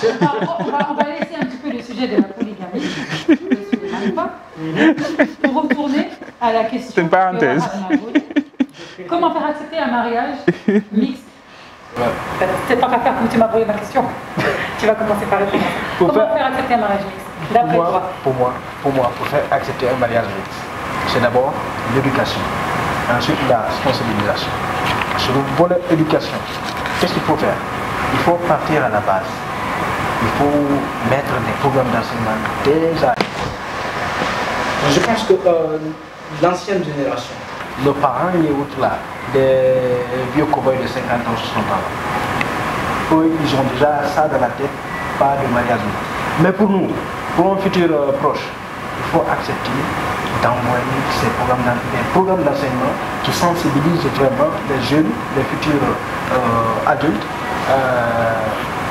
On va laisser un petit peu le sujet de la polygamie, pour retourner à la question. C'est une parenthèse. Comment faire accepter un mariage mixte? C'est pas qu'à faire comme tu m'as posé ma question. Tu vas commencer par répondre. Comment faire accepter un mariage mixte? D'après toi? Pour moi, pour faire accepter un mariage mixte, c'est d'abord l'éducation. Ensuite, la sensibilisation. Sur le volet éducation, qu'est-ce qu'il faut faire? Il faut partir à la base. Il faut mettre des programmes d'enseignement déjà. Je pense que l'ancienne génération, nos parents et autres là, des vieux cow-boys de 50 ans, 60 ans, eux, ils ont déjà ça dans la tête, pas de mariage. Mais pour nous, pour un futur proche, il faut accepter d'envoyer ces programmes d'enseignement qui sensibilisent vraiment les jeunes, les futurs adultes,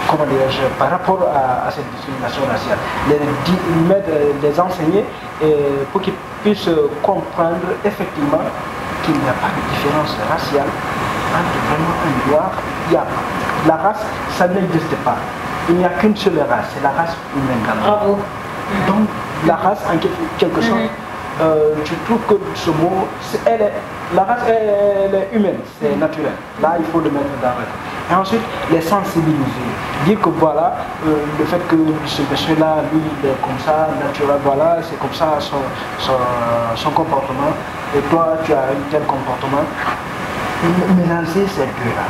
comment dirais-je, par rapport à cette discrimination raciale. Les enseigner pour qu'ils puissent comprendre effectivement qu'il n'y a pas de différence raciale entre vraiment un noir et un blanc. La race, ça n'existe pas. Il n'y a qu'une seule race, c'est la race humaine. Bravo. Donc la race, en quelque sorte, je trouve que ce mot, la race elle est humaine, c'est naturel. Là, il faut le mettre dans le. Et ensuite, les sensibiliser. Dire que voilà, le fait que ce monsieur-là, lui, il est comme ça, naturel, voilà, c'est comme ça son comportement, et toi, tu as un tel comportement. Mélanger ces deux-là.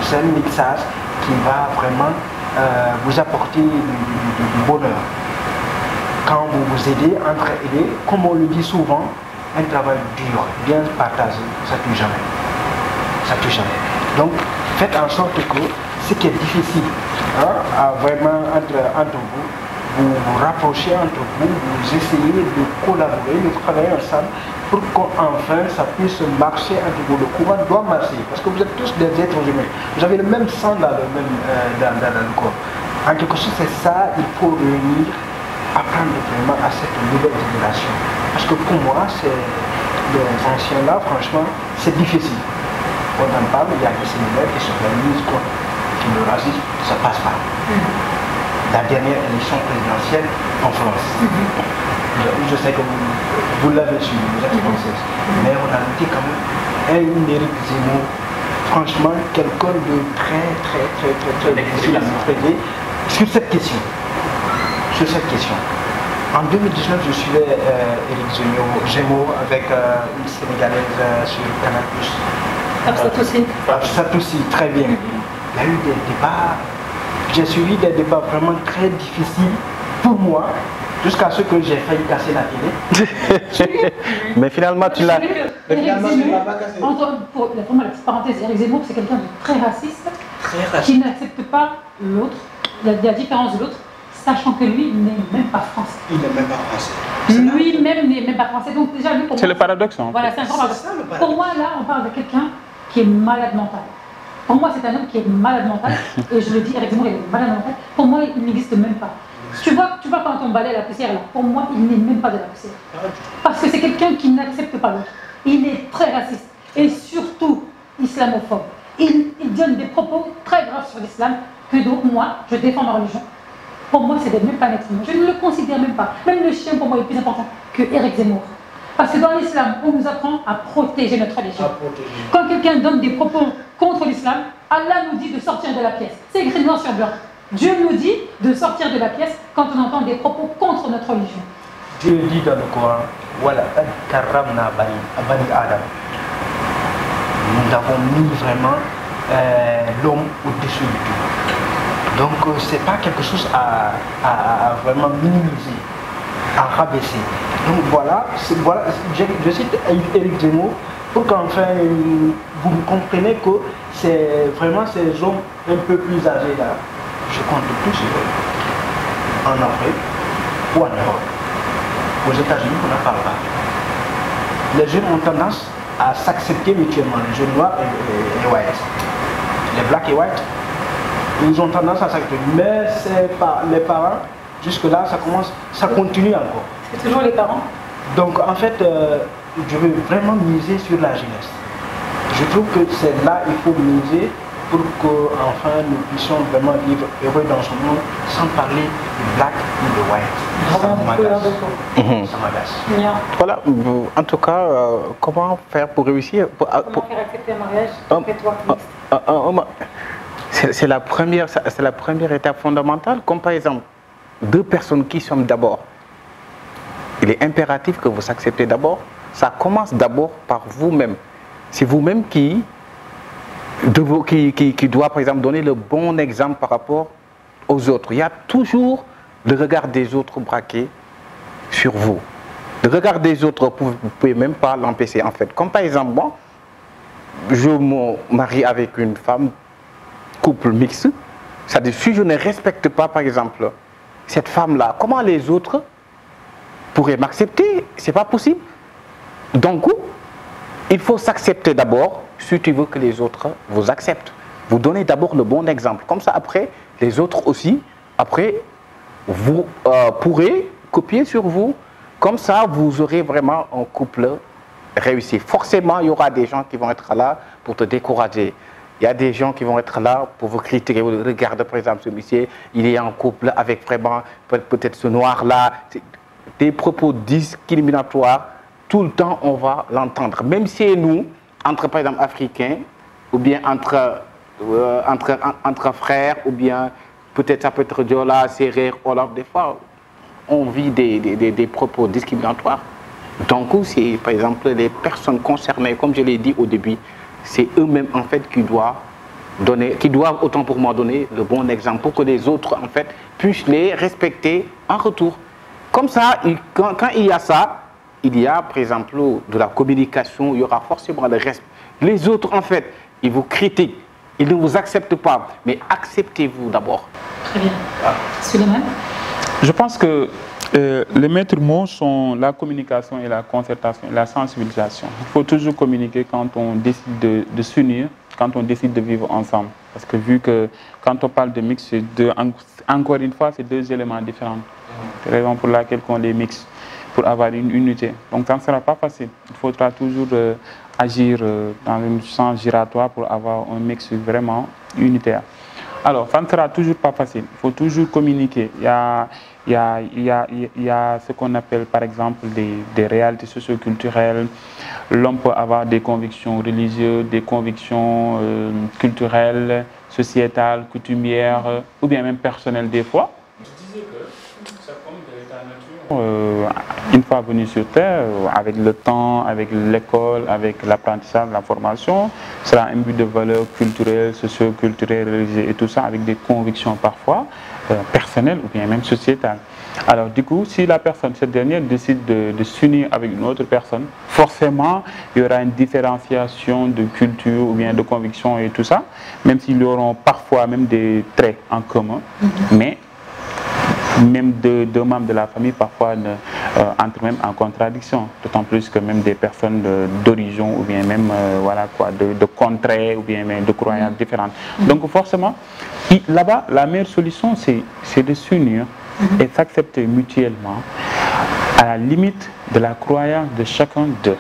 C'est un mixage qui va vraiment vous apporter du bonheur. Quand vous vous aidez, entre-aidez, comme on le dit souvent, un travail dur, bien partagé, ça ne tue jamais. Ça ne tue jamais. Donc, faites en sorte que ce qui est difficile, vraiment entre vous, vous vous rapprochez entre vous, vous essayez de collaborer, de travailler ensemble pour qu'enfin ça puisse marcher entre vous. Le courant doit marcher parce que vous êtes tous des êtres humains. Vous avez le même sang dans le corps. En quelque chose, c'est ça, il faut réunir, apprendre vraiment à cette nouvelle génération. Parce que pour moi, les anciens là, franchement, c'est difficile. On en parle, il y a des séminaires qui s'organisent qui le racisme, ça passe pas. La dernière élection présidentielle en France. Je sais que vous l'avez su, vous êtes française. Mais on a été quand même un Éric Zemmour, franchement, quelqu'un de très difficile à maîtriser sur cette question. En 2019, je suivais Éric Zemmour avec une Sénégalaise sur Canal+. Absatoussi, très bien. Il y a eu des débats, j'ai suivi des débats vraiment très difficiles pour moi, jusqu'à ce que j'ai failli casser la télé. Mais finalement, tu l'as. Pour la petite parenthèse, Éric Zemmour, c'est quelqu'un de très raciste, qui n'accepte pas l'autre, la différence de l'autre, sachant que lui n'est même pas français. il n'est même pas français. Lui-même n'est même pas français. Donc déjà, lui, pour moi, C'est le paradoxe. Voilà, c'est un paradoxe. Pour moi, là, on parle de quelqu'un qui est malade mental. Pour moi, c'est un homme qui est malade mental. Et je le dis, Éric Zemmour, il est malade mental. Pour moi, il n'existe même pas. Tu vois quand on balaye la poussière, là, pour moi, il n'est même pas de la poussière. Parce que c'est quelqu'un qui n'accepte pas l'autre. Il est très raciste. Et surtout, islamophobe. Il donne des propos très graves sur l'islam que donc moi, je défends ma religion. Pour moi, c'est même pas un être humain. Je ne le considère même pas. Même le chien, pour moi, est plus important que Éric Zemmour. Parce que dans l'islam, on nous apprend à protéger notre religion. Quand quelqu'un donne des propos contre l'islam, Allah nous dit de sortir de la pièce. C'est écrit noir sur blanc. Dieu nous dit de sortir de la pièce quand on entend des propos contre notre religion. Dieu dit dans le Coran, voilà, karamna bani Adam. Nous avons mis vraiment l'homme au-dessus de tout. Donc c'est pas quelque chose à vraiment minimiser, à rabaisser. Donc voilà, je cite Éric Zemmour pour qu'enfin vous comprenez que c'est vraiment ces hommes un peu plus âgés là. Je compte plus sur eux. En Afrique ou en Europe. Aux États-Unis, on n'en parle pas. Les jeunes ont tendance à s'accepter mutuellement, les jeunes noirs et white. Les blacks et white, ils ont tendance à s'accepter. Mais c'est pas les parents, jusque-là, ça continue encore. C'est toujours les parents. Donc en fait, je veux vraiment miser sur la jeunesse. Je trouve que c'est là qu'il faut miser pour qu'enfin nous puissions vraiment vivre heureux dans ce monde sans parler de black ou de white. Ça m'agace. Voilà, en tout cas, comment faire pour réussir Comment faire accepter un mariage après toi? C'est la première étape fondamentale, comme par exemple, deux personnes qui sont d'abord. Il est impératif que vous acceptez d'abord. Ça commence d'abord par vous-même. C'est vous-même qui doit, par exemple, donner le bon exemple par rapport aux autres. Il y a toujours le regard des autres braqué sur vous. Le regard des autres, vous ne pouvez même pas l'empêcher, en fait. Comme par exemple, moi, je me marie avec une femme, couple mixte. C'est-à-dire, si je ne respecte pas, par exemple, cette femme-là, comment les autres pourraient m'accepter? Ce n'est pas possible. Donc, il faut s'accepter d'abord si tu veux que les autres vous acceptent. Vous donnez d'abord le bon exemple. Comme ça, après, les autres aussi, après, vous pourrez copier sur vous. Comme ça, vous aurez vraiment un couple réussi. Forcément, il y aura des gens qui vont être là pour te décourager. Il y a des gens qui vont être là pour vous critiquer. Regarde, par exemple, ce monsieur, il est en couple avec vraiment peut-être ce noir-là. Des propos discriminatoires. Tout le temps, on va l'entendre. Même si nous, entre par exemple Africains, ou bien entre frères, ou bien peut-être ça peut être Diola, Serer, Olaf, des fois, on vit des propos discriminatoires. Donc, c'est par exemple les personnes concernées, comme je l'ai dit au début, c'est eux-mêmes en fait qui doivent autant pour moi donner le bon exemple pour que les autres en fait puissent les respecter en retour. Comme ça, quand il y a ça, il y a, par exemple, de la communication, il y aura forcément le respect. Les autres, en fait, ils vous critiquent, ils ne vous acceptent pas, mais acceptez-vous d'abord. Très bien. Suleiman? Je pense que les maîtres mots sont la communication et la concertation, la sensibilisation. Il faut toujours communiquer quand on décide de s'unir, quand on décide de vivre ensemble. Parce que vu que quand on parle de mix, encore une fois, c'est deux éléments différents. C'est la raison pour laquelle on les mixe, pour avoir une unité. Donc ça ne sera pas facile. Il faudra toujours agir dans un sens giratoire pour avoir un mix vraiment unitaire. Alors, ça ne sera toujours pas facile. Il faut toujours communiquer. Il y a ce qu'on appelle par exemple des réalités socio-culturelles. L'homme peut avoir des convictions religieuses, des convictions culturelles, sociétales, coutumières, ou bien même personnelles des fois. Je disais que c'est comme de l'état nature. Une fois venu sur Terre, avec le temps, avec l'école, avec l'apprentissage, la formation, sera imbu de valeurs culturelles, socio-culturelles, religieuses et tout ça, avec des convictions parfois personnelles ou bien même sociétales. Alors du coup, si la personne, cette dernière, décide de s'unir avec une autre personne, forcément, il y aura une différenciation de culture ou bien de conviction et tout ça, même s'ils auront parfois même des traits en commun, mais même deux membres de la famille parfois entrent même en contradiction, d'autant plus que même des personnes d'origine ou bien même voilà quoi, de contrées ou bien même de croyances différentes. Donc forcément, là-bas, la meilleure solution, c'est de s'unir et s'accepter mutuellement à la limite de la croyance de chacun d'eux.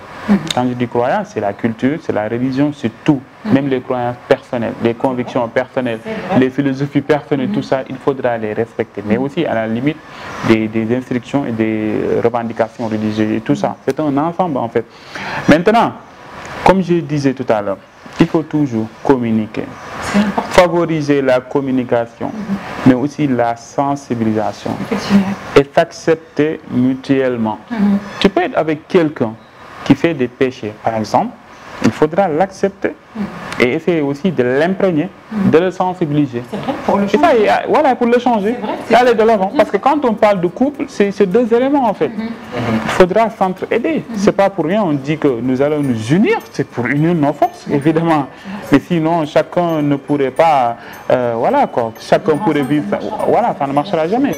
Quand je dis croyance, c'est la culture, c'est la religion, c'est tout. Même les croyances personnelles, les convictions personnelles, les philosophies personnelles, tout ça, il faudra les respecter. Mais aussi à la limite des instructions et des revendications religieuses et tout ça. C'est un ensemble en fait. Maintenant, comme je disais tout à l'heure, il faut toujours communiquer. Favoriser la communication, mais aussi la sensibilisation. Et s'accepter mutuellement. Tu peux être avec quelqu'un qui fait des péchés, par exemple, il faudra l'accepter et essayer aussi de l'imprégner, de le sensibiliser. C'est vrai, pour le changer. Et ça, voilà, pour le changer, et aller de l'avant. Parce que quand on parle de couple, c'est deux éléments en fait. Il faudra s'entraider. C'est pas pour rien, on dit que nous allons nous unir, c'est pour unir nos forces, évidemment. Mais sinon, chacun ne pourrait pas, voilà quoi, chacun pourrait vivre, voilà, ça ne marchera jamais.